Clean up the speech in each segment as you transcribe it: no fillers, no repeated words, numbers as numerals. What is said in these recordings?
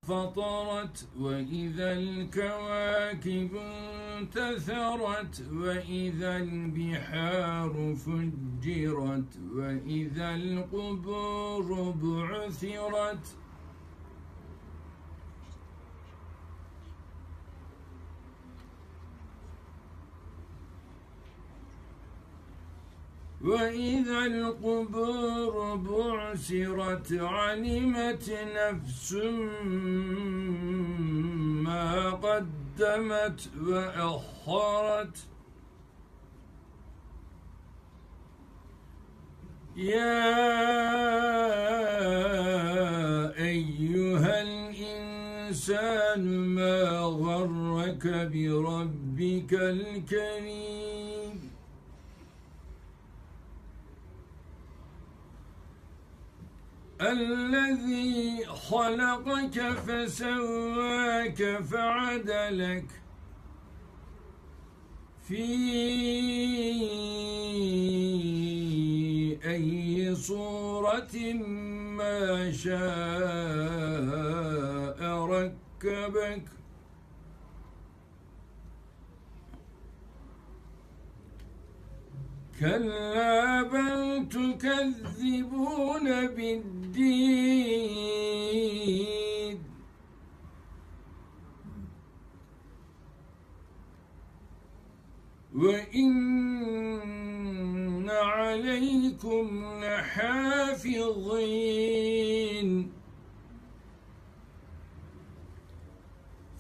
فطرت وإذا الكواكب انتثرت وإذا البحار فجرت وإذا القبور بعثرت وإذا القبور بعثرت علمت نفس ما قدمت وأخرت يا أيها الإنسان ما غرك بربك الكريم الذي خلقك فسواك فعدلك في أي صورة ما شاء ركبك كلا بل تكذبون بالدين وإن عليكم لحافظين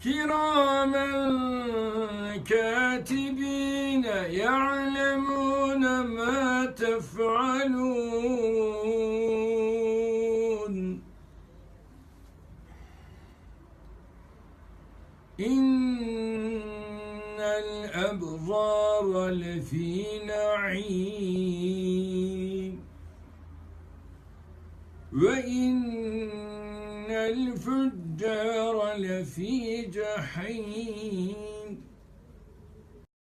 كراما كاتبين يعلمون ما تفعلون إن الأبرار لفي نعيم وإن الفجار لفي جحيم